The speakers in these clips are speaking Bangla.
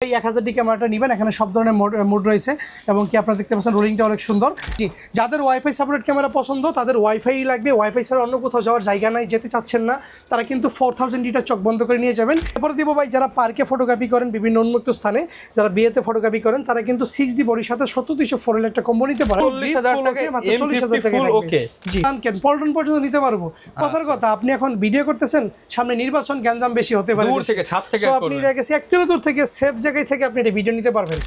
এই 1000 ক্যামেরাটা নেবেন, এখানে সব ধরনের মোড রয়েছে এবং কি আপনারা দেখতে পাচ্ছেন রোলিংটা অনেক সুন্দর। জি, যাদের ওয়াইফাই সাপোর্টেড ক্যামেরা পছন্দ তাদের ওয়াইফাই লাগবে, ওয়াইফাই ছাড়া অন্য কোথাও যাওয়ার জায়গা নাই, যেতে চাচ্ছেন না, তারা কিন্তু 4000 লিটার চোখ বন্ধ করে নিয়ে যাবেন। এরপরে দিব ভাই যারা পার্কে ফটোগ্রাফি করেন, বিভিন্ন উন্মুক্ত স্থানে যারা বিয়েতে ফটোগ্রাফি করেন, তারা কিন্তু 6D বডির সাথে 70204 এর একটা কম্বো নিতে পারেন। 40000 টাকা মাত্র 40000 টাকা ওকে। জি, পল্টন পর্যন্ত নিতে পারবো। কথার কথা, আপনি এখন ভিডিও করতেছেন, সামনে নির্বাচন, গ্যাঞ্জাম বেশি হতে পারে, দূর থেকে ছাদ থেকে আপনি দেখেছি 1 কিলোমিটার থেকে সেফ জায়গায় থেকে আপনি এটা ভিডিও নিতে পারবেন।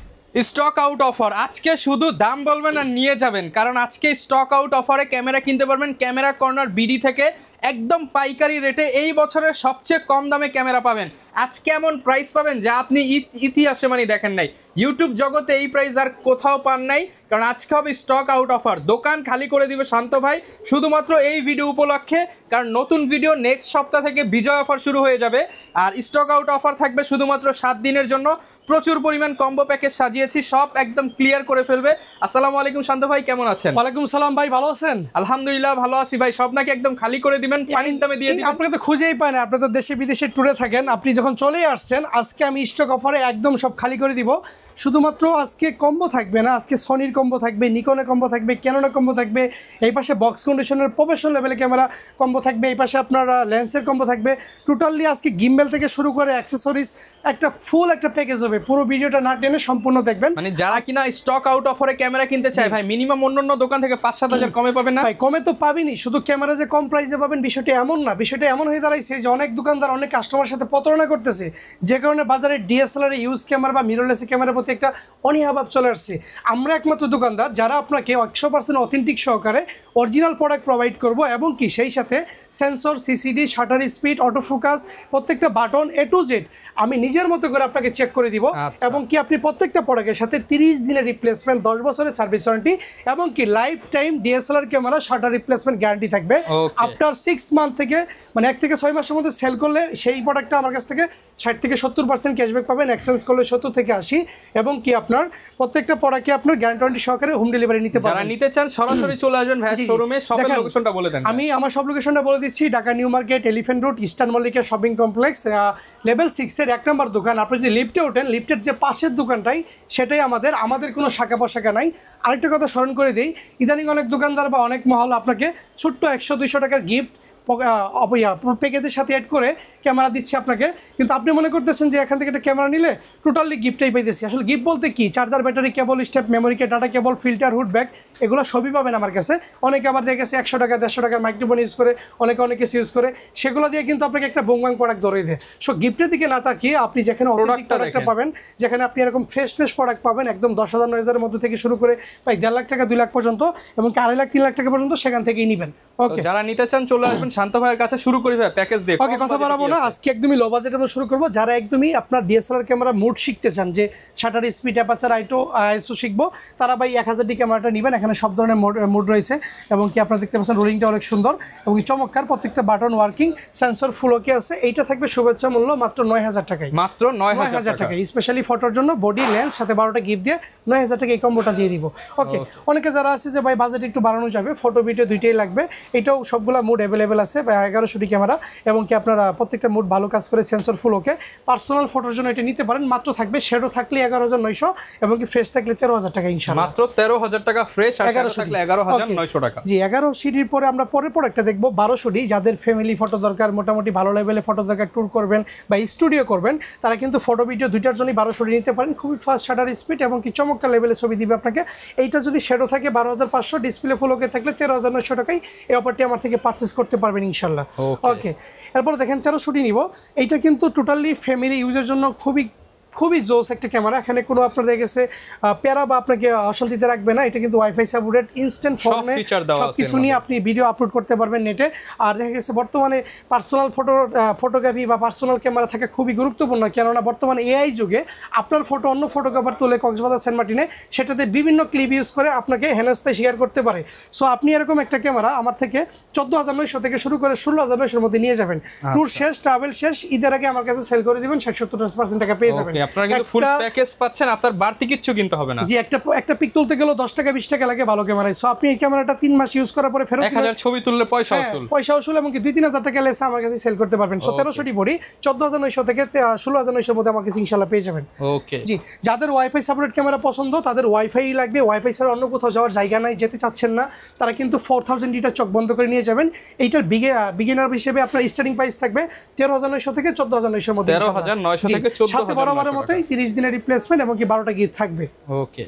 স্টক আউট অফার আজকে শুধু দাম বলবেন আর নিয়ে যাবেন, কারণ আজকে স্টক আউট অফারে ক্যামেরা কিনতে পারবেন ক্যামেরা কর্নার বিডি থেকে একদম পাইকারি রেটে। এই বছরের সবচেয়ে কম দামে ক্যামেরা পাবেন। আজকে এমন প্রাইস পাবেন যা আপনি ইতিহাসে মানে দেখেন নাই, ইউটিউব জগতে এই প্রাইস আর কোথাও পান নাই, কারণ আজকে হবে স্টক আউট অফার। দোকান খালি করে দিবে শান্ত ভাই শুধুমাত্র এই ভিডিও উপলক্ষে, কারণ নতুন ভিডিও নেক্সট সপ্তাহ থেকে বিজয় অফার শুরু হয়ে যাবে। আর স্টক আউট অফার থাকবে শুধুমাত্র 7 দিনের জন্য। প্রচুর পরিমাণ কম্বো প্যাকেজ সাজিয়েছি, সব একদম ক্লিয়ার করে ফেলবে। আসসালামু আলাইকুম শান্ত ভাই, কেমন আছেন? ওয়ালাইকুম সালাম ভাই, ভালো আছেন? আলহামদুলিল্লাহ ভালো আছি ভাই। সব নাকি একদম খালি করে দিবেন, পানির দামে দিয়ে দিবেন। আপনাকে তো খুঁজেই পায় না, আপনি তো দেশে বিদেশে ট্যুরে থাকেন, আপনি যখন চলে আসছেন আজকে আমি স্টক অফারে একদম সব খালি করে দিব। শুধুমাত্র আজকে কম্বো থাকবে না, আজকে সনির কম্বো থাকবে, নিকনের কম্বো থাকবে, ক্যাননের কম্বো থাকবে, এই পাশে বক্স কন্ডিশনের প্রফেশনাল লেভেলে ক্যামেরা কম্বো থাকবে, এই পাশে আপনার লেন্সের কম্বো থাকবে। টোটালি আজকে গিম্বেল থেকে শুরু করে অ্যাক্সেসরিজ একটা ফুল একটা প্যাকেজ হবে। পুরো ভিডিওটা না টেনে সম্পূর্ণ দেখবেন। মানে যারা কিনা স্টক আউট অফারে ক্যামেরা কিনতে চায় ভাই, মিনিমাম অন্যান্য দোকান থেকে 5-7 হাজার কমে পাবেন না ভাই? কমে তো পাবেনই, শুধু ক্যামেরা যে কম প্রাইসে পাবেন বিষয়টা এমন না। বিষয়টা এমন হয়ে দাঁড়াইছে যে অনেক দোকানদার অনেক কাস্টমার সাথে প্রতারণা করতেছে, যে কারণে বাজারে ডিএসএলআর ইউজ ক্যামেরা বা মিররলেস ক্যামেরার প্রতি একটা অনীহাভাব চলে আসছে। আমরা একমাত্র দোকানদার যারা আপনাকে 100% অথেন্টিক সহকারে অরিজিনাল প্রোডাক্ট প্রোভাইড করব, এবং কি সেই সাথে sensor, CCD, shutter speed, auto focus, প্রত্যেকটা বাটন A to Z আমি নিজের মতো করে আপনাকে চেক করে দিব। এবং কি আপনি প্রত্যেকটা প্রোডাক্টের সাথে 30 দিনের রিপ্লেসমেন্ট, 10 বছরের সার্ভিস ওয়ারেন্টি, এবং কি life time DSLR camera shutter replacement guarantee থাকবে। আফটার 6 মান্থ থেকে মানে 1 থেকে 6 মাসের মধ্যে সেল করলে সেই প্রোডাক্টটা আমার কাছ থেকে 60 থেকে 70% ক্যাশব্যাক পাবেন, এক্সচেঞ্জ করলে 70 থেকে 80, এবং কি আপনার প্রত্যেকটা প্রোডাক্টে আপনার গ্যারান্টি ওয়ারেন্টি সহকারে হোম ডেলিভারি নিতে পারবেন। যারা নিতে চান সরাসরি চলে আসবেন ভাই শোরুমে। সবের লোকেশনটা বলে দেন। আমি আমার সব লোকেশনটা বলে দিচ্ছি। Dhaka new market, elephant road, eastern Mallika shopping complex, level 6 এর 1 নম্বর দোকান। আপনি যদি লিফটে ওঠেন, লিফটের যে পাশের দোকানটাই সেটাই আমাদের কোনো শাখা প্রশাখা নাই। আরেকটা কথা স্মরণ করে দিই, ইদানিং অনেক দোকানদার বা অনেক মহল আপনাকে ছোট্ট 100-200 টাকার গিফট প্যাকেজের সাথে অ্যাড করে ক্যামেরা দিচ্ছে আপনাকে, কিন্তু আপনি মনে করতেছেন যে এখান থেকে একটা ক্যামেরা নিলে টোটালি গিফটটাই পাইতেছি। আসলে গিফট বলতে কি, charger, battery, cable, step, memory card, data cable, filter, hood bag, এগুলো সবই পাবেন আমার কাছে। অনেকে আবার দেখেছে 100 টাকা 150 টাকার মাইক্রোফোন ইউজ করে, অনেক কিছু ইউজ করে, সেগুলো দিয়ে কিন্তু আপনাকে একটা বোংবাং প্রোডাক্ট ধরিয়ে দেয়। সো গিফটের দিকে না তাকিয়ে আপনি যেখানে প্রোডাক্টটা পাবেন, যেখানে আপনি এরকম ফ্রেশ প্রোডাক্ট পাবেন একদম 10,000 9,000 মধ্যে থেকে শুরু করে প্রায় 1.5 লাখ টাকা 2 লাখ পর্যন্ত, এবং 2.5 লাখ 3 লাখ টাকা পর্যন্ত সেখান থেকেই নেবেন। ওকে, যারা নিতে চান চলে আসবেন শান্ত ভাইয়ের কাছে। শুরু করি ভাই প্যাকেজ দিয়ে। ওকে, কথা বাড়াবো না, আজকে একদমই লো বাজেটে আমরা শুরু করব। যারা একদমই আপনার ডিএসএলআর ক্যামেরা মোড শিখতে চান, যে শাটার স্পিড, অ্যাপারচার, আইএসও শিখবো, তারা ভাই 1000 ক্যামেরাটা নেবেন। এখানে সব ধরনের মোড রয়েছে, এবং কি আপনারা দেখতে পাচ্ছেন রোলিংটা অনেক সুন্দর এবং চমৎকার, প্রত্যেকটা বাটন ওয়ার্কিং, সেন্সর ফুল ওকে আছে। এইটা থাকবে শুভেচ্ছা মূল্য মাত্র 9000 টাকায়। মাত্র 9000 টাকা স্পেশালি ফটোর জন্য বডি, লেন্স সাথে 12টা গিফট দিয়ে 9000 টাকা এই কম্বোটা দিয়ে দিব। ওকে, অনেকে যারা আছে যে ভাই বাজেট একটু বাড়ানো যাবে, ফটো ভিডিও দুইটাই লাগবে, এটাও সবগুলা মোড অ্যাভেলেবেল আছে। 1100 ক্যামেরা, এবং কি আপনারা প্রত্যেকটা মোড ভালো কাজ করে, সেন্সর ফুল ওকে। পার্সোনাল ফটোর জন্য এটা নিতে পারেন। মাত্র থাকবে শ্যাডো থাকলে 11,900, এবং কি ফ্রেশ থাকলে 13,000 টাকা ইনশাআল্লাহ। মাত্র 13,000 টাকা ফ্রেশ, আর শ্যাডো থাকলে 11,900 টাকা। জি, 11 সিডির পরে আমরা পরের প্রোডাক্টটা দেখবো 12 সিডি। যাদের ফ্যামিলি ফটো দরকার, মোটামুটি ভালো লেভেলে ফটো দরকার, ট্যুর করবেন বা স্টুডিও করবেন, তারা কিন্তু ফটো ভিডিও দুইটার জন্যই 12 সিডি নিতে পারেন। খুবই ফাস্ট শাটার স্পিড, এবং কি চমৎকার লেভেলে ছবি দিবে আপনাকে। এইটা যদি শ্যাডো থাকে 12,500, ডিসপ্লে ফুল ওকে থাকলে 13,900 টাকায় এই অফারটি আমার থেকে পারচেস করতে পারবেন ইনশাআল্লাহ। ওকে, এরপর দেখেন 13 সিডি নিব। এইটা কিন্তু টোটালি ফ্যামিলি ইউজের জন্য খুবই জোস একটা ক্যামেরা। এখানে কোনো আপনার দেখেছে প্যারা বা আপনাকে অশান্তিতে রাখবে না। এটা কিন্তু ওয়াইফাই সাপোর্টেড, ইনস্ট্যান্ট ফর্মে সব কিছু নিয়ে আপনি ভিডিও আপলোড করতে পারবেন নেটে। আর দেখা গেছে বর্তমানে পার্সোনাল ফটোগ্রাফি বা পার্সোনাল ক্যামেরা থাকা খুবই গুরুত্বপূর্ণ, কেননা বর্তমানে এআই যুগে আপনার ফটো অন্য ফটোগ্রাফার তুলে কক্সবাজার, সেন্ট মার্টিনে সেটাতে বিভিন্ন ক্লিপ ইউজ করে আপনাকে হেনস্থায় শেয়ার করতে পারে। সো আপনি এরকম একটা ক্যামেরা আমার থেকে 14,900 থেকে শুরু করে 16,900 মধ্যে নিয়ে যাবেন। ট্যুর শেষ, ট্রাভেল শেষ, ঈদের আগে আমার কাছে সেল করে দিবেন, 60-70% টাকা পেয়ে যাবেন। আপনারা কিন্তু ফুল প্যাকেজ পাচ্ছেন, আপনার বাড়তি কিচ্ছু কিনতে হবে না। জি, একটা পিক তুলতে গেলেও 10 টাকা 20 টাকা লাগে ভালো ক্যামেরায়। সো আপনি এই ক্যামেরাটা 3 মাস ইউজ করার পরে ফেরত 1000 ছবি তুললে পয়সা উসুল, পয়সা উসুল, এমনকি 2-3000 টাকা লেসে আমার কাছে সেল করতে পারবেন। সো 1300 বডি 14900 থেকে 16900 এর মধ্যে আমার কাছে ইনশাআল্লাহ পেয়ে যাবেন। ওকে জি, যাদের ওয়াইফাই সাপোর্টেড ক্যামেরা পছন্দ, তাদের ওয়াইফাই লাগবে, ওয়াইফাই ছাড়া অন্য কোথাও যাওয়ার জায়গা নাই, যেতে চাচ্ছেন না, তারা কিন্তু 4000 ডিটা চোখ বন্ধ করে নিয়ে যাবেন। এইটার বিগিনার হিসেবে আপনার স্টার্টিং প্রাইস থাকবে 13900 থেকে 14900 এর মধ্যে। 13900 থেকে 14900 সাথে বরাবরের মতোই 30 দিনের রিপ্লেসমেন্ট এবং কি 12টা গিফট থাকবে। ওকে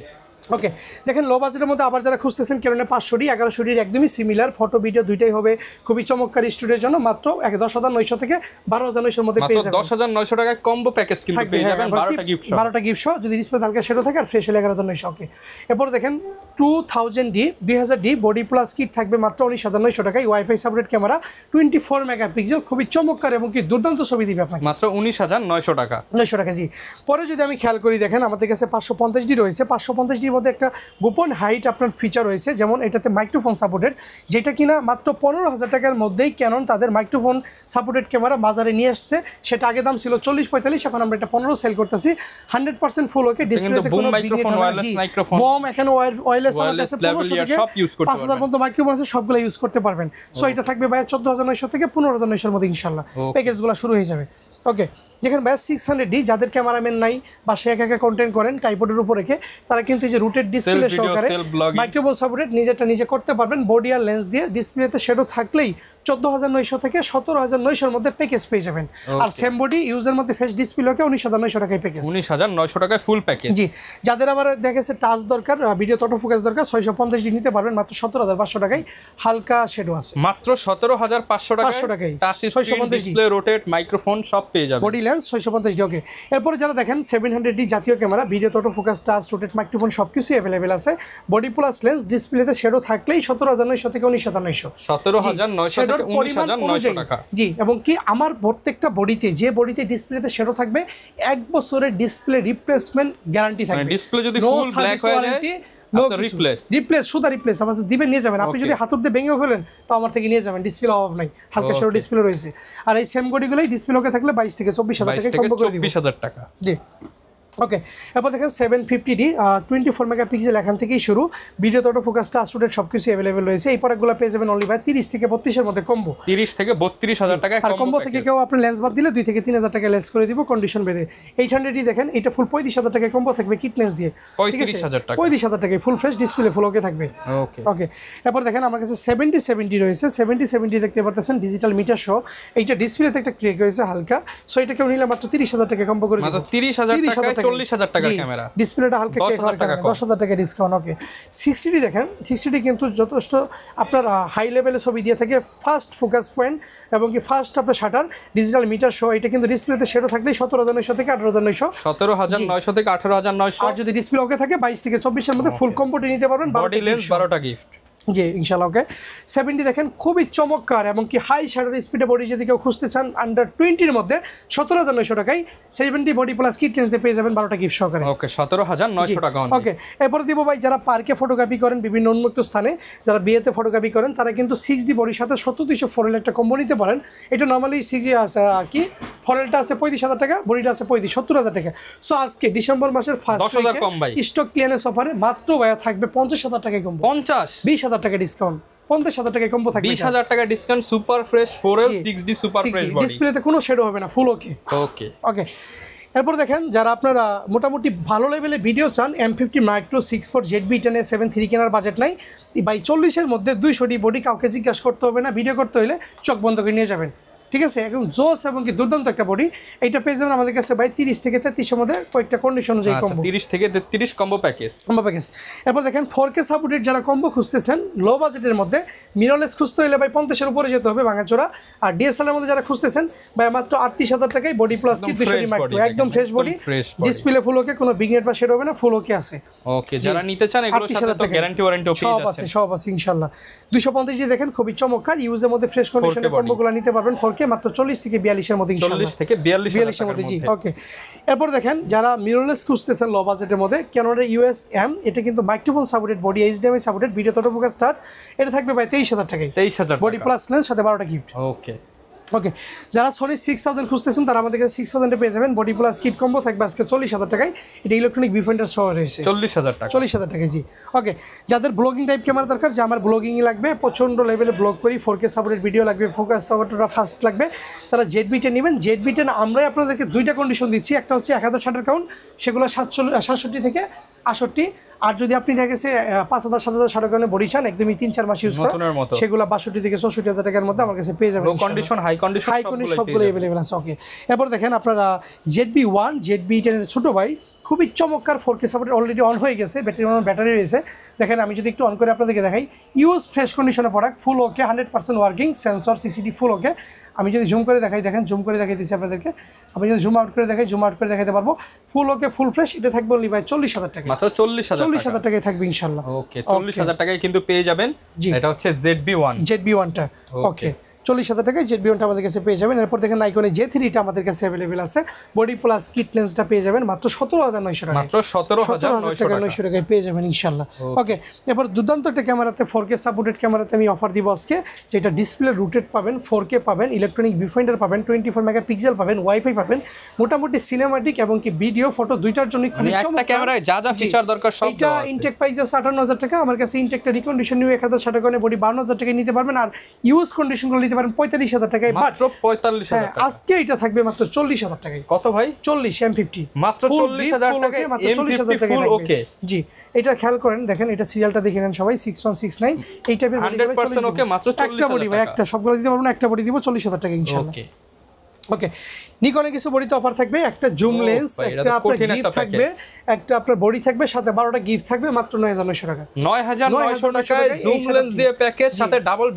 ওকে, দেখেন লো বাজেটের মধ্যে আবার যারা খুঁজতেছেন ক্যাননের 500D 1100D একদমই সিমিলার, ফটো ভিডিও দুইটাই হবে খুবই চমৎকার স্টুডিওর জন্য। মাত্র 10900 থেকে 12900 এর মধ্যে পেয়ে যাবেন। 10900 টাকায় কম্বো প্যাকেজ কিন্তু পেয়ে যাবেন 12টা গিফট সহ। 12টা গিফট সহ, যদি ডিসপ্লে হালকা শেডো থাকে আর ফ্রেশ হলে 11900। ওকে, এরপর দেখেন 2000D বডি প্লাস কিট থাকবে মাত্র 19900 টাকায়। ওয়াইফাই সাপোর্টেড ক্যামেরা 24 মেগাপিক্সেল, খুবই চমৎকার এবং কি দুর্দান্ত ছবি দিবে আপনাকে মাত্র 19900 টাকা। 900 টাকা। জি, পরে যদি আমি খেয়াল করি দেখেন আমাদের কাছে 550D রয়েছে। 550D মধ্যে একটা গোপন হাইট আপনার ফিচার রয়েছে, যেমন এটাতে মাইক্রোফোন সাপোর্টেড, যেটা কিনা মাত্র 15000 টাকার মধ্যেই ক্যানন তাদের মাইক্রোফোন সাপোর্টেড ক্যামেরা বাজারে নিয়ে আসছে। সেটা আগে দাম ছিল 40-45, এখন আমরা এটা 15 সেল করতেছি। 100% ফুল ওকে, ডিসপ্লেতে কোনো মাইক্রোফোন, ওয়্যারলেস মাইক্রোফোন, বম এখানে ওয়্যারলেস আমার কাছে 1500 থেকে সব ইউজ করতে 5000 পর্যন্ত মাইক্রোফোন আছে, সবগুলো ইউজ করতে পারবেন। সো এটা থাকবে ভাই 14900 থেকে 15000 এর মধ্যে ইনশাআল্লাহ প্যাকেজগুলো শুরু হয়ে যাবে। ওকে, দেখেন ভাই 600D যাদের ক্যামেরাম্যান নাই, বাসায় একা একা কন্টেন্ট করেন টাইপডের উপর রেখে, তারা কিন্তু এই যে রুটেড ডিসপ্লে সহকারে মাইক্রোফোন সাপোর্টেড নিজেরটা নিজে করতে পারবেন। বডি আর লেন্স দিয়ে ডিসপ্লেতে শ্যাডো থাকলেই 14900 থেকে 17900 এর মধ্যে প্যাকেজ পেয়ে যাবেন। আর সেম বডি ইউজের মধ্যে ফেস ডিসপ্লেকে 19900 টাকায় প্যাকেজ। 19900 টাকায় ফুল প্যাকেজ। জি, যাদের আবার দেখেছে টাচ দরকার, ভিডিও অটো ফোকাস দরকার, 650D নিতে পারবেন মাত্র 17500 টাকায়। হালকা শ্যাডো আছে মাত্র 17500 টাকায়। Touch screen, display, rotate, microphone সব পেয়ে যাবেন। Body lens 650D। ওকে, এরপরে যারা দেখেন 700D জাতীয় camera, video auto focus, touch, rotate, microphone সবকিছু অ্যাভেলেবেল আছে। বডি প্লাস লেন্স, ডিসপ্লেতে শ্যাডো থাকলেই 17900 থেকে 19900। 17900 থেকে 19900 টাকা। জি, এবং কি আমার প্রত্যেকটা বডিতে, যে বডিতে ডিসপ্লেতে শ্যাডো থাকবে 1 বছরের ডিসপ্লে রিপ্লেসমেন্ট গ্যারান্টি থাকবে। ডিসপ্লে যদি ফুল ব্ল্যাক হয়ে যায় রিপ্লেস শুধু রিপ্লেস আমার দিবেন, নিয়ে যাবেন। আপনি যদি হাতুর দিয়ে ভেঙেও ফেলেন তো আমার থেকে নিয়ে যাবেন, ডিসপ্লে অভাব নাই, হালকা শ্যাডো ডিসপ্লে রয়েছে। আর এই সেম গডিগুলোই ডিসপ্লে ওকে থাকলে 22 থেকে 24000 টাকা কম্বো করে দিব। 24000 টাকা। জি, ওকে, এরপর দেখেন 750D 24 মেগাপিক্সেল, এখান থেকেই শুরু। ভিডিও অটো ফোকাসটা স্টুডেন্ট সবকিছু অ্যাভেলেবেল রয়েছে। এই প্রোডাক্টগুলো পেয়ে যাবেন অনলি ভাই 30 থেকে 32 এর মধ্যে কম্বো। 30 থেকে 32000 টাকা। আর কম্বো থেকে কেউ আপনি লেন্স বাদ দিলে 2 থেকে 3000 টাকা লেস করে দিব কন্ডিশন বেঁধে। 800D দেখেন, এটা ফুল 35000 টাকা কম্বো থাকবে কিট লেন্স দিয়ে। 35000 টাকা। 35000 টাকায় ফুল ফ্রেশ ডিসপ্লে, ফুল ওকে থাকবে। ওকে ওকে, এরপর দেখেন আমার কাছে 7070 রয়েছে। 7070 দেখতে পারতেছেন ডিজিটাল মিটার সহ। এইটা ডিসপ্লেতে একটা ক্রিয়েট হয়েছে হালকা। সো এটা কেউ নিলে মাত্র 30000 টাকা কম্বো করে দিব। মাত্র 30000 টাকায় 40000 টাকা ক্যামেরা। ডিসপ্লেটা হালকা 10000 টাকা ডিসকাউন্ট। ওকে, 60D দেখেন, 60D কিন্তু যথেষ্ট আপনার হাই লেভেলে ছবি দিয়ে থাকে। ফাস্ট ফোকাস পয়েন্ট এবং কি ফাস্ট আপনার শাটার, ডিজিটাল মিটার সহ। এটা কিন্তু ডিসপ্লেতে শ্যাডো থাকলে 17900 থেকে 18900। 17900 থেকে 18900। আর যদি ডিসপ্লে ওকে থাকে 22 থেকে 24 এর মধ্যে ফুল কম্বোটি নিতে পারবেন। বডি লেন্স 12টা গিফট। জি, ইনশাআল্লাহ। ওকে, 70 দেখেন খুবই চমৎকার এবং কি হাই শ্যাডোর স্পিডে বডি যদি কেউ খুঁজতে চান আন্ডার 20 এর মধ্যে 17900 টাকায় 70 বডি প্লাস কিট লেন্স দিয়ে পেয়ে যাবেন 12টা গিফট সহকারে। ওকে, 17900 টাকা। ওকে, এরপরে দিব ভাই যারা পার্কে ফটোগ্রাফি করেন, বিভিন্ন উন্মুক্ত স্থানে যারা বিয়েতে ফটোগ্রাফি করেন, তারা কিন্তু 6D বডির সাথে 70200 ফরেল একটা কম্বো নিতে পারেন। এটা নর্মালি 6D আছে কি ফরেলটা আছে 35000 টাকা, বডিটা আছে 70000 টাকা। সো আজকে ডিসেম্বর মাসের ফার্স্ট 10000 কম ভাই, স্টক ক্লিয়ারেন্স অফারে মাত্র ভাইয়া থাকবে 50000 টাকায় কম্বো। 20000 টাকা ডিসকাউন্ট, 50000 টাকায় কম্বো থাকবে। 20000 টাকা discount, super fresh 4L 6D super fresh body. ডিসপ্লেতে কোনো শ্যাডো হবে না, ফুল ওকে। ওকে ওকে, এরপর দেখেন যারা আপনারা মোটামুটি ভালো লেভেলে ভিডিও চান, M50 মাইক্রো 6 ZV-10 7 কেনার বাজেট নাই ভাই, 40 এর মধ্যে 200D বডি, কাউকে জিজ্ঞাসা করতে হবে না, ভিডিও করতে হলে চোখ বন্ধ করে নিয়ে যাবেন। ঠিক আছে, একদম জোস এবং কি দুর্দান্ত একটা বডি। এইটা পেয়ে যাবেন আমাদের কাছে ভাই 30 থেকে 33 এর মধ্যে কয়েকটা কন্ডিশন অনুযায়ী কম্বো। 30 থেকে 33 কম্বো প্যাকেজ। এরপর দেখেন 4K সাপোর্টেড যারা কম্বো খুঁজতেছেন লো বাজেটের মধ্যে, মিররলেস খুঁজতে হলে ভাই 50 এর উপরে যেতে হবে ভাঙাচোরা। আর DSLR এর মধ্যে যারা খুঁজতেছেন ভাই মাত্র 38000 টাকায় বডি প্লাস কি 200D মাইক্রো, একদম ফ্রেশ বডি, ডিসপ্লে ফুল ওকে, কোনো বিগনেট বা শেড হবে না, ফুল ওকে আছে। ওকে, যারা নিতে চান এগুলোর সাথে তো গ্যারান্টি ওয়ারেন্টি সব আছে ইনশাআল্লাহ। 250 দেখেন খুবই চমৎকার ইউজের মধ্যে ফ্রেশ কন্ডিশনে কম্বোগুলো নিতে পারবেন 4K মাত্র 40 থেকে 42 এর মধ্যে ইনশাআল্লাহ। 40 থেকে 42 এর মধ্যে। জি, ওকে, এরপর দেখেন যারা মিররলেস খুঁজতেছেন লো বাজেটের মধ্যে, ক্যাননের USM, এটা কিন্তু microphone supported body, HDMI supported, video auto focus start, এটা থাকবে ভাই 23000 টাকায়। 23000 বডি প্লাস লেন্স সাথে 12টা গিফট। ওকে, ওকে, যারা সোনি 6000 খুঁজতেছেন তারা আমাদের কাছে 6000 পেয়ে যাবেন। বডি প্লাস কিট কম্বো থাকবে আজকে 40000 টাকায়। এটা ইলেকট্রনিক ভিউফাইন্ডার সহ রয়েছে 40000 টাকা। 40000 টাকা, জি। ওকে, যাদের ব্লগিং টাইপ ক্যামেরা দরকার, যে আমার ব্লগিংই লাগবে, প্রচণ্ড লেভেলে ব্লগ করি, 4K সাপোর্টেড ভিডিও লাগবে, ফোকাস সাপোর্টটা ফাস্ট লাগবে, তারা ZB-10 নেবেন। ZB-10 আমরাই আপনাদেরকে দুইটা কন্ডিশন দিচ্ছি। একটা হচ্ছে 1000 শাটার কাউন্ট, সেগুলো 67 থেকে 68। আর যদি আপনি দেখেছে 5000 7000 শাটার কাউন্টে বডি চান একদমই 3-4 মাস ইউজ করা, সেগুলো 62 থেকে 64000 টাকার মধ্যে আমার কাছে পেয়ে যাবেন। কন্ডিশন হাই কন্ডিশন সবগুলো अवेलेबल আছে। ওকে, এরপর দেখেন আপনারা ZB-1 ZB-10 এর ছোট ভাই, খুবই চমৎকার 4K সাপোর্ট, অলরেডি অন হয়ে গেছে, ব্যাটারি রয়েছে। দেখেন আমি যদি একটু অন করে আপনাদেরকে দেখাই, ইউজ ফ্রেশ কন্ডিশনে প্রোডাক্ট, ফুল ওকে, 100% ওয়ার্কিং, সেন্সর CCTV ফুল ওকে। আমি যদি জুম করে দেখাই, দেখেন জুম করে দেখাই দিচ্ছি আপনাদেরকে। আমি যদি জুম আউট করে দেখাই, জুম আউট করে দেখাতে পারবো। ফুল ওকে, ফুল ফ্রেশ, এটা থাকবে অনলি ভাই 40000 টাকা, মাত্র 40000 টাকায় থাকবে ইনশাআল্লাহ। ওকে, 40000 টাকায় কিন্তু পেয়ে যাবেন। এটা হচ্ছে ZB-1টা। ওকে, 40000 টাকায় ZB-1টা আমাদের কাছে পেয়ে যাবেন। এরপর দেখেন নাইকনে J3টা আমাদের কাছে अवेलेबल আছে। বডি প্লাস কিট লেন্সটা পেয়ে যাবেন মাত্র 17900 টাকা, মাত্র 17900 টাকায় পেয়ে যাবেন ইনশাআল্লাহ। ওকে, এরপর দুর্দান্ত একটা ক্যামেরাতে 4K সাপোর্টেড ক্যামেরাতে আমি অফার দিব আজকে, যেটা ডিসপ্লে রুটেড পাবেন, 4K পাবেন, ইলেকট্রনিক ভিউফাইন্ডার পাবেন, 24 মেগাপিক্সেল পাবেন, ওয়াইফাই পাবেন, মোটামুটি সিনেমাটিক এবং কি ভিডিও ফটো দুইটার জন্য খুব একটা ক্যামেরায় যা যা ফিচার দরকার সব এটা ইনটেক প্রাইস আছে 58000 টাকা। আমার কাছে ইনটেকটা রিকন্ডিশন নিয়ে 1000 শাটার কারণে বডি 52000 টাকায় নিতে পারবেন, আর ইউজ কন্ডিশনগুলো নিতে পারেন 45000 টাকায়, মাত্র 45000 টাকা। আজকে এটা থাকবে মাত্র 40000 টাকায়। কত ভাই? 40 M50 মাত্র 40000 টাকায়, মাত্র 40000 টাকায় ফুল ওকে। জি, এটা খেয়াল করেন, দেখেন এটা সিরিয়ালটা দেখে নেন সবাই, 6169। এই টাইপের 100% ওকে, মাত্র 40000 একটা বডি ভাই, একটা সবগুলো দিতে পারবো না, একটা বডি দিব 40000 টাকা ইনশাআল্লাহ। ওকে, ওকে, নিকনে কিছু বডিতে অফার থাকবে, একটা জুম লেন্স, একটা আপনার গিফট থাকবে, একটা আপনার বডি থাকবে, সাথে 12টা গিফট থাকবে মাত্র 9900 টাকা। 9900 টাকায় জুম লেন্স দিয়ে প্যাকেজ, সাথে ডাবল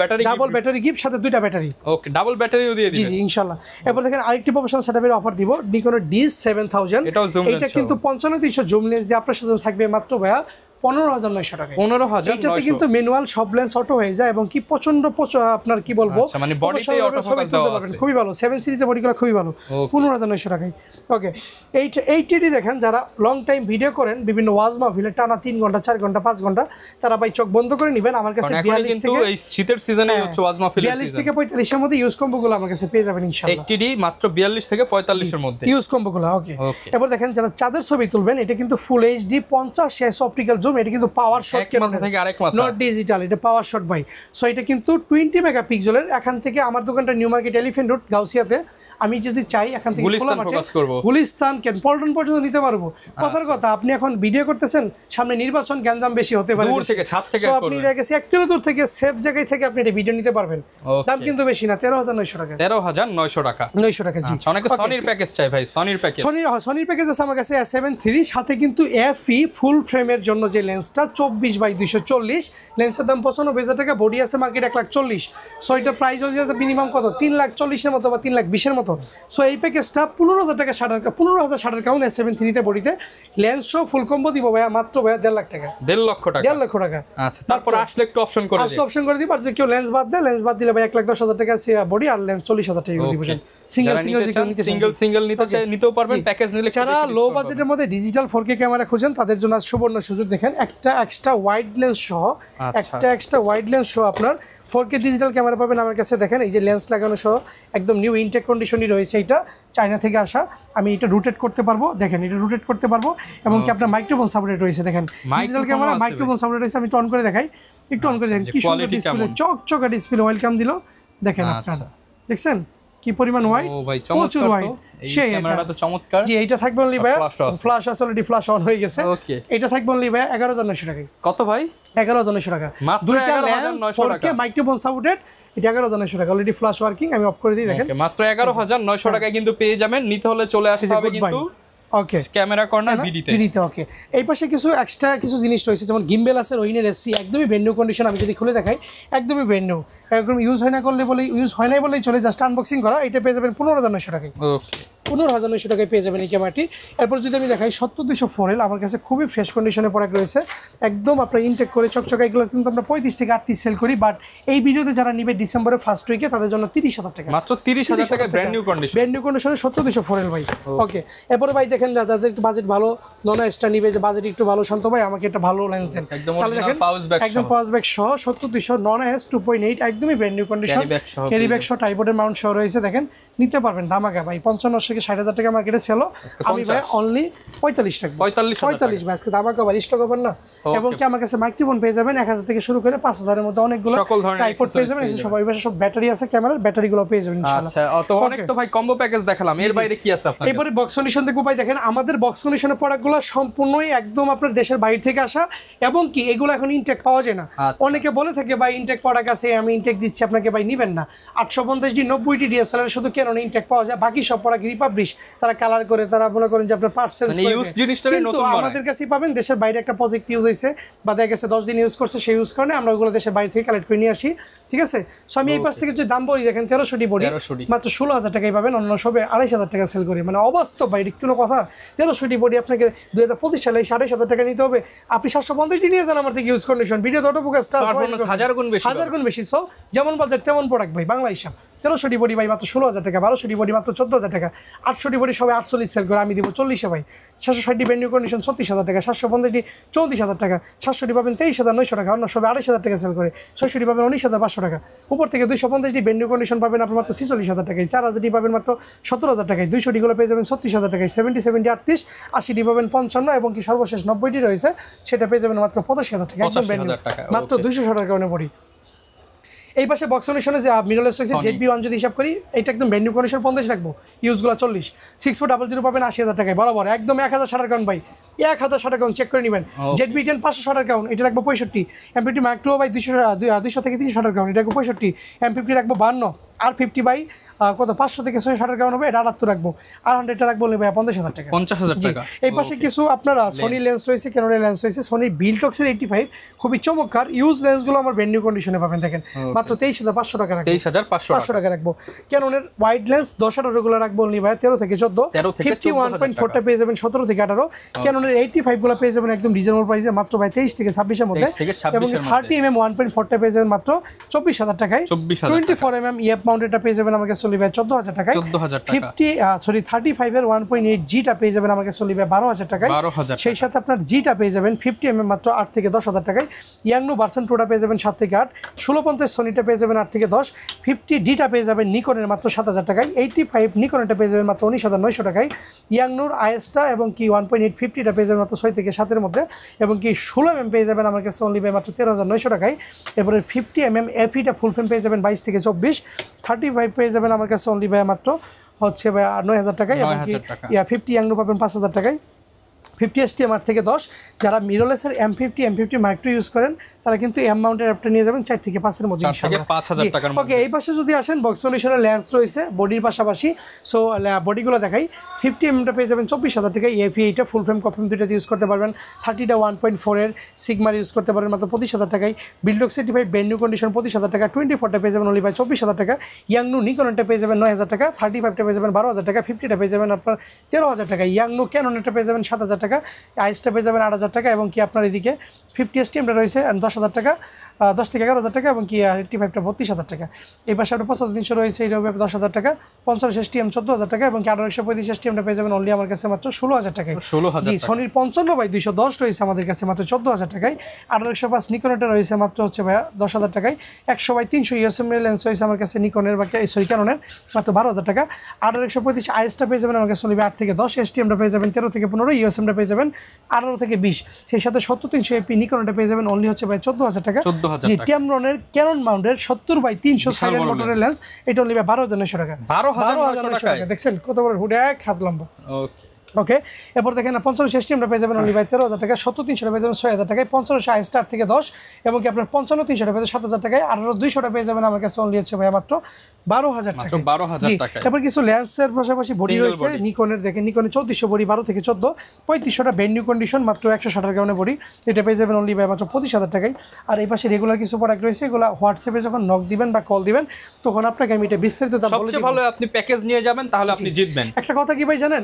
ব্যাটারি গিফট, সাথে দুইটা ব্যাটারি। ওকে, ডাবল ব্যাটারিও দিয়ে দিবেন। জি ইনশাআল্লাহ। এরপর দেখেন আরেকটি প্রফেশনাল সেটআপের অফার দিব, নিকনের D7000। এটা কিন্তু 95300 জুম লেন্স দিয়ে আপনার সাথে থাকবে মাত্র ভাইয়া 15900 টাকা। 15900 এটাতে কিন্তু ম্যানুয়াল সব লেন্স অটো হয়ে যায় এবং কি প্রচন্ড আপনার কি বলবো, মানে বডিতেই অটো ফোকাস দেওয়া আছে, খুবই ভালো। 7 সিরিজের বডিগুলো খুবই ভালো, 15900 টাকায়। ওকে, এইটি দেখেন যারা লং টাইম ভিডিও করেন, বিভিন্ন ওয়াজ মাহফিলে টানা 3 ঘন্টা 4 ঘন্টা 5 ঘন্টা, তারা ভাই চোখ বন্ধ করে নেবেন। আমার কাছে 42 থেকে এই শীতের সিজনে হচ্ছে ওয়াজ মাহফিলের সিজন, 42 থেকে 45 এর মধ্যে ইউজ কম্বোগুলো আমার কাছে পেয়ে যাবেন ইনশাআল্লাহ। 80D মাত্র 42 থেকে 45 এর মধ্যে ইউজ কম্বোগুলো। ওকে, এবার দেখেন যারা চাঁদের ছবি তুলবেন, এটা কিন্তু ফুল HD 50 শেষ অপটিক্যাল জুম, এটা কিন্তু পাওয়ার শট ক্যামেরা থেকে আরেক মাত্রা, নট ডিজিটাল, এটা পাওয়ার শট ভাই। সো এটা কিন্তু 20 মেগাপিক্সেলের। এখান থেকে আমার দোকানটা নিউ মার্কেট এলিফ্যান্ট রোড গাউসিয়াতে, আমি যদি চাই এখান থেকে গুলিস্তান কেন পল্টন পর্যন্ত নিতে পারবো। কথার কথা, আপনি এখন ভিডিও করতেছেন, সামনে নির্বাচন, গ্যাঞ্জাম বেশি হতে পারে, দূর থেকে ছাদ থেকে আপনি দেখেছি 1 কিলো দূর থেকে সেফ জায়গায় থেকে আপনি এটা ভিডিও নিতে পারবেন। দাম কিন্তু বেশি না, 13900 টাকা। 13900 টাকা, 900 টাকা। জি, অনেকে সনির প্যাকেজ চাই ভাই, সনির প্যাকেজ আছে আমার কাছে A7 III, সাথে কিন্তু FE ফুল ফ্রেমের জন্য যে লেন্সটা 24x240, লেন্সের দাম 95000 টাকা, বডি আছে মার্কেট 1,40,000। সো এটা প্রাইস হয়ে যাচ্ছে মিনিমাম কত, 3,40,000 এর মতো বা 3,20,000 এর মতো। সো এই প্যাকেজটা 15000 টাকা, 15000 শাটার কাউন্ট A7 III তে বডিতে, লেন্স সহ ফুল কম্বো দিব ভাইয়া মাত্র ভাইয়া 1.5 লাখ টাকা। 1.5 লক্ষ টাকা, 1.5 লক্ষ টাকা। আচ্ছা, তারপর আসলে একটু অপশন করে দিই। আর যদি কেউ লেন্স বাদ দেয়, লেন্স বাদ দিলে ভাই 1,10,000 টাকা বডি, আর লেন্স 40,000 টাকা করে দিবেন। সিঙ্গেল নিতেও পারবেন, প্যাকেজ নিলে। যারা লো বাজেটের মধ্যে ডিজিটাল 4K ক্যামেরা খুঁজেন, তাদের জন্য সুবর্ণ সুযোগ। দেখেন একটা এক্সট্রা ওয়াইড লেন্স সহ আপনার 4K ডিজিটাল ক্যামেরা পাবেন আমার কাছে। দেখেন এই যে লেন্স লাগানো সহ একদম নিউ ইনটেক কন্ডিশনই রয়েছে, এটা চায়না থেকে আসা। আমি এটা রোটেট করতে পারবো, দেখেন এটা রোটেট করতে পারবো, এবং কি আপনার মাইক্রোফোন সাপোর্টেড রয়েছে। দেখেন ডিজিটাল ক্যামেরা মাইক্রোফোন সাপোর্টেড রয়েছে। আমি অন করে দেখাই, একটু অন করে দেখেন কি সুন্দর ডিসপ্লে, চকচকা ডিসপ্লে, ওয়েলকাম দিল। দেখেন আপনারা দেখছেন কি পরিমাণ ওয়াইড, প্রচুর ওয়াইড। সেই ক্যামেরাটা তো চমৎকার। জি, এটা থাকবে অনলি ভাই, ফ্ল্যাশ অলরেডি ফ্ল্যাশ অন হয়ে গেছে। ওকে, এটা থাকবে অনলি ভাই 11900 টাকা। কত ভাই? 11900 টাকা। দুইটা লেন্স 4K মাইক্রোফোন সাপোর্টেড, এটা 11900 টাকা। অলরেডি ফ্ল্যাশ ওয়ার্কিং, আমি অফ করে দিই। দেখেন মাত্র 11900 টাকায় কিন্তু পেয়ে যাবেন। নিতে হলে চলে আসতে হবে কিন্তু ওকে ক্যামেরা কর্নার বিডিতে। ওকে, এই পাশে কিছু এক্সট্রা কিছু জিনিস রয়েছে, যেমন গিম্বেল আছে, রোহিনের এসি একদমই ব্র্যান্ড নিউ কন্ডিশন। আমি যদি খুলে দেখাই, একদমই ব্র্যান্ড নিউ, একদম ইউজ হয় নাই বলেই চলে, জাস্ট আনবক্সিং করা। এটা পেয়ে যাবেন 15900 টাকায়। ওকে, 15,900 টাকায় পেয়ে যাবেন এই ক্যামেরাটি। এরপর যদি আমি দেখাই 70-200 4L আমার কাছে খুবই ফ্রেশ কন্ডিশনে প্রোডাক্ট রয়েছে, একদম আপনার ইনটেক করে চকচকা। এগুলো কিন্তু আমরা 35 থেকে 38 সেল করি, বাট এই ভিডিওতে যারা নিবে ডিসেম্বরের ফার্স্ট উইকে তাদের জন্য 30,000 টাকা, মাত্র 30,000 টাকা ব্র্যান্ড নিউ কন্ডিশনে 70-200 4L ভাই। ওকে, এরপরে ভাই দেখেন যাদের একটু বাজেট ভালো, নন এক্সট্রা নিবে, যে বাজেট একটু ভালো, শান্ত ভাই আমাকে একটা ভালো লেন্স দেন, তাহলে দেখেন একদম পাওয়ার ব্যাক সহ 70-200 নন এস 2.8 একদমই brand new condition, carry bag সহ ট্রাইপডের মাউন্ট সহ রয়েছে। দেখেন নিতে পারবেন ধামাকা ভাই, 55 থেকে 60,000 টাকা মার্কেটে সেল, আমি ভাই অনলি 45 টাকা, 45 ভাই আজকে ধামাকা ভাই, স্টক করবেন না। এবং কি আমার কাছে মাইক্রোফোন পেয়ে যাবেন 1000 থেকে শুরু করে 5000 এর মধ্যে অনেকগুলো ট্রাইপড পেয়ে যাবেন, এই সবাই সব ব্যাটারি আছে, ক্যামেরার ব্যাটারিগুলো পেয়ে যাবেন ইনশাআল্লাহ। আচ্ছা, তো অনেক তো ভাই কম্বো প্যাকেজ দেখালাম, এর বাইরে কি আছে আপনাদের? এবারে বক্স কন্ডিশন দেখবো ভাই। দেখেন আমাদের বক্স কন্ডিশনের প্রোডাক্টগুলো সম্পূর্ণই একদম আপনার দেশের বাইরে থেকে আসা, এবং কি এগুলো এখন ইনটেক পাওয়া যায় না। অনেকে বলে থাকে ভাই ইনটেক প্রোডাক্ট আছে, আমি ইনটেক দিচ্ছি আপনাকে, ভাই নিবেন না। 850D 90D DSLR শুধু ক্যানন ইনটেক পাওয়া যায়, বাকি সব প্রোডাক্ট রিপাবলিশ, তারা কালার করে, তারা মনে করেন যে আপনার পার্সেন্ট মানে ইউজ জিনিসটারে নতুন বানায়। আমাদের কাছেই পাবেন, দেশের বাইরে একটা প্রজেক্ট ইউজ হইছে বা দেখা গেছে 10 দিন ইউজ করছে, সেই ইউজ কারণে আমরা ওগুলো দেশের বাইরে থেকে কালেক্ট করে নিয়ে আসি, ঠিক আছে। সো আমি এই পাশ থেকে যদি দাম বলি, দেখেন 1300D বডি মাত্র 16,000 টাকায় পাবেন, অন্য সবে 2,500 টাকা সেল করি, মানে অবাস্তব ভাই, কোনো কথা। 1300D বডি আপনাকে 2025 সালে 2,500 টাকা নিতে হবে, আপনি 750D নিয়ে যান আমার থেকে ইউজ কন্ডিশন, ভিডিও তো অটোফোকাস হাজার গুণ বেশি। সো যেমন বাজেট তেমন প্রোডাক্ট ভাই, বাংলা হিসাব। 1300D বডি ভাই মাত্র 16,000 টাকা, 1200D বডি মাত্র 14,000 টাকা, 800D বডি সবাই 48 সেল করে, আমি দিব 40 ভাই। 760D ব্র্যান্ড নিউ কন্ডিশন 36,000 টাকা, 750D 34,000 টাকা, 700D পাবেন 23,900 টাকা, অন্য সবাই 2,500 টাকা সেল করে, 600D পাবেন 19,500 টাকা, উপর থেকে 250D ব্র্যান্ড নিউ কন্ডিশন পাবেন আপনার মাত্র 46,000 টাকায়, 4,000D পাবেন মাত্র 17,000 টাকায়, 200D গুলো পেয়ে যাবেন 36,000 টাকায়, 70D 38, 80D পাবেন 55, এবং কি সর্বশেষ 90D রয়েছে সেটা পেয়ে যাবেন মাত্র 85,000 টাকা, একদম ব্র্যান্ড নিউ, মাত্র 200 টাকা করে পড়ি। এই পাশে বক্স কন্ডিশনে যে মিররলেস রয়েছে ZB-1 যদি হিসাব করি, এটা একদম ব্র্যান্ড নিউ কন্ডিশন 50 রাখবো, ইউজগুলো 40, 6.00 পাবেন 80,000 টাকায়, বরাবর একদম 1060 কাউন্ট ভাই, 1060 কাউন্ট চেক করে নেবেন। ZB-10 560 কাউন্ট, এটা রাখবো 65, M50 মাইক্রো ভাই 200 থেকে 360 কাউন্ট, এটা রাখবো 65, M50 রাখবো 52, আর 50 বাই কত 500 থেকে 660 কাউন্ট হবে, এটা 78 রাখবো, আর 100টা রাখবো ভাই 50,000 টাকা, 50,000 টাকা। এই পাশে কিছু আপনারা সোনি লেন্স রয়েছে, ক্যানোনের লেন্স রয়েছে, সোনির বিলটক্সের 85 খুবই চমৎকার ইউজ লেন্সগুলো আমার ব্র্যান্ড নিউ কন্ডিশনে পাবেন। দেখেন মাত্র 23,500 টাকা রাখবো, 23,500 টাকা রাখবো। ক্যানোনের ওয়াইড লেন্স 10-18 গুলো রাখবো অনলি ভাই 13 থেকে 14, 51.4টা পেয়ে যাবেন 17 থেকে 18, ক্যানোনের 85 গুলো পেয়ে যাবেন একদম রিজনেবল প্রাইসে মাত্র ভাই 23 থেকে 26 এর মধ্যে, এবং 30mm 1.4টা পেয়ে যাবেন মাত্র 24,000 টাকায়, 24mm EF মাউন্টেডটা পেয়ে যাবেন আমাকে চলি ভাই 14,000 টাকায়, 35 এর 1.8G টা পেয়ে যাবেন আমাকে চলি ভাই 12,000 টাকায়, সেই সাথে আপনার G টা পেয়ে যাবেন 50mm মাত্র 8 থেকে 10,000 টাকায়, ইয়াংনো ভার্সন 2টা পেয়ে যাবেন 7 থেকে 8, 1650 সোনিটা পেয়ে যাবেন 8 থেকে 10, 50D টা পেয়ে যাবেন নিকনের মাত্র 7,000 টাকায়, 85 নিকনেরটা পেয়ে যাবেন মাত্র 19,900 টাকায়, ইয়াংনোর IS-টা এবং কি 1.8 50টা পেয়ে যাবেন মাত্র 6 থেকে 7 এর মধ্যে, এবং কি 16mm পেয়ে যাবেন আমার কাছে অনলি ভাই মাত্র 13,900 টাকায়, এরপরে 50mm FE-টা ফুল ফ্রেম পেয়ে যাবেন 22 থেকে 24, 35 পেয়ে যাবেন আমার কাছে অনলি ভাই মাত্র হচ্ছে ভাই 9,000 টাকায়, এবং কি 50 ইয়াংনো পাবেন 5,000 টাকায়, 50 STM 8 থেকে 10, যারা মিররলেসের M50 মাইক্রো ইউজ করেন তারা কিন্তু এম মাউন্টের অ্যাপটা নিয়ে যাবেন 4 থেকে 5 এর মধ্যে ইনশাআল্লাহ, 5,000 টাকার মধ্যে। ওকে, এই পাশে যদি আসেন বক্স সলিউশনের লেন্স রয়েছে বডির পাশাপাশি, সো বডিগুলো দেখাই। 50mm টা পেয়ে যাবেন 24,000 টাকায়, EFE এইটা ফুল ফ্রেম কপ ফ্রেম দুইটা ইউজ করতে পারবেন, 30টা 1.4 এর সিগমার ইউজ করতে পারবেন মাত্র 25,000 টাকায়, বিল্ডক 75 ব্র্যান্ড নিউ কন্ডিশন 25,000 টাকা, 24টা পেয়ে যাবেন অনলি ভাই 24,000 টাকা, ইয়াংনো নিকনটা পেয়ে যাবেন 9,000 টাকা, 35টা পেয়ে যাবেন 12,000 টাকা, 50টা পেয়ে যাবেন আপনার 13,000 টাকা, ইয়াংনো ক্যাননটা পেয়ে যাবেন 7,000 টাকা, আইসটা পেয়ে যাবেন 8,000 টাকা, এবং কি আপনার এদিকে 50 STMটা রয়েছে 10,000 টাকা, 10 থেকে 11,000 টাকা, এবং কি 85টা 32,000 টাকা, এই পাশে আপনার 75-300 রয়েছে, এটা হবে 10,000 টাকা, 50 STM 14,000 টাকা, এবং কি 1835 STMটা পেয়ে যাবেন অনলি আমার কাছে মাত্র 16,000 টাকায়, জি সোনির 55/210 রয়েছে আমাদের কাছে মাত্র 14,000 টাকায়, 1805 নিকনেরটা রয়েছে মাত্র হচ্ছে ভাই 10,000 টাকায়, 100/300 USM লেন্স রয়েছে আমার কাছে নিকনের বা সরি ক্যাননের মাত্র 12,000 টাকা, 1835 আইএসটা পেয়ে যাবেন আমার কাছে অনলি 8 থেকে 10, STMটা পেয়ে যাবেন 13 থেকে 15, USMটা পেয়ে যাবেন 18 থেকে 20, সেই সাথে 70-300 AP নিকনটা পেয়ে যাবেন অনলি হচ্ছে ভাই 14,000 টাকা, জি টেমরনের ক্যানন মাউন্টের 70/300 সাইলেন্ট মোটরের লেন্স, এটা অনলি ভাই 12,900 টাকা, 12,900 টাকা, দেখছেন কত বড় হুড এক হাত লম্বা। ওকে, ওকে, এরপর দেখেন 55 আমরা পেয়ে যাবেন অনলি বাই 13,000 টাকা, 70-300 পেয়ে যাবেন 6,000 টাকায়, 55 স্টার থেকে 10 এবং কি আপনার 55-300 পেয়ে 7,000 টাকায়, 18-200 পেয়ে যাবেন আমার কাছে অনলি হচ্ছে ভাইয়া মাত্র 12,000 টাকা। 12,000 টাকা। তারপর কিছু লেন্সের পাশাপাশি বডি Single রয়েছে body। নিকনের, দেখেন নিকনের 3400 বডি 12 থেকে 14, 3500টা ব্যান্ড নিউ কন্ডিশন মাত্র 160 গ্রামের বডি, এটা পেয়ে যাবেন অনলি বাই মাত্র 25,000 টাকায়। আর এই পাশে রেগুলার কিছু প্রোডাক্ট রয়েছে, এগুলো হোয়াটসঅ্যাপে যখন নক দিবেন বা কল দিবেন তখন আপনাকে আমি এটা বিস্তারিত দাম বলে সবচেয়ে দিব। ভালো আপনি প্যাকেজ নিয়ে যাবেন তাহলে আপনি জিতবেন। একটা কথা কি ভাই জানেন,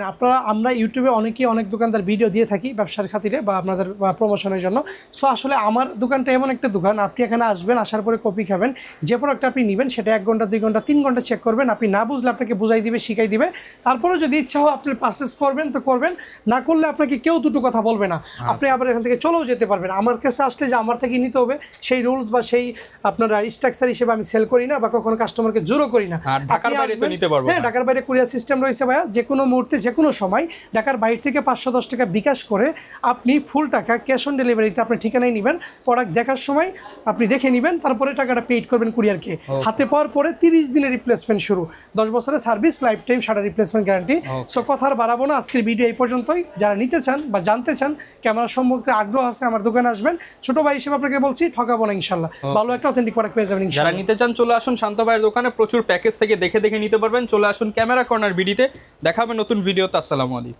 আমরা ইউটিউবে অনেক দোকানদার ভিডিও দিয়ে থাকি ব্যবসার খাতিরে বা আপনাদের প্রমোশনের জন্য। সো আসলে আমার দোকানটা এমন একটা দোকান, আপনি এখানে আসবেন, আসার পরে কপি খাবেন, যে প্রোডাক্ট আপনি নেবেন সেটা 1 ঘন্টা 2 ঘন্টা 3 ঘন্টা চেক করবেন, আপনি না বুঝলে আপনাকে বুঝাই দিবে, শিখাই দিবে, তারপরে যদি ইচ্ছা হয় আপনি পারচেস করবেন তো করবেন, না করলে আপনাকে কেউ দুটো কথা বলবে না, আপনি আবার এখান থেকে চলেও যেতে পারবেন। আমার কাছে আসলে যে আমার থেকে নিতে হবে সেই রুলস বা সেই আপনারা স্ট্রাকচার হিসেবে আমি সেল করি না বা কখনো কাস্টমারকে জোরও করি না। আর ঢাকার বাইরে তো নিতে পারবো। হ্যাঁ, ঢাকার বাইরে কুরিয়ার সিস্টেম রয়েছে ভাইয়া, যে কোনো মুহূর্তে যে কোনো সময় ঢাকার বাইরে থেকে 510 টাকা বিকাশ করে আপনি ফুল টাকা ক্যাশ অন ডেলিভারিতে আপনি ঠিকানায় নেবেন, প্রোডাক্ট দেখার সময় আপনি দেখে নেবেন, তারপরে টাকাটা পেইড করবেন কুরিয়ারকে, হাতে পাওয়ার পরে 30 দিনের রিপ্লেসমেন্ট শুরু, 10 বছরের সার্ভিস, লাইফ টাইম সারা রিপ্লেসমেন্ট গ্যারান্টি। সো কথা আর বাড়াবো না, আজকের ভিডিও এই পর্যন্তই। যারা নিতে চান বা জানতে চান, ক্যামেরা সম্পর্কে আগ্রহ আছে, আমার দোকানে আসবেন, ছোট ভাই হিসেবে আপনাকে বলছি ঠকাবো না ইনশাল্লাহ, ভালো একটা অথেন্টিক প্রোডাক্ট পেয়ে যাবেন যারা ইনশাল্লাহ। নিতে চান চলে আসুন শান্ত ভাইয়ের দোকানে, প্রচুর প্যাকেজ থেকে দেখে নিতে পারবেন। চলে আসুন ক্যামেরা কর্নার বিডিতে, দেখা হবে নতুন ভিডিওতে। আসসালামু আলাইকুম।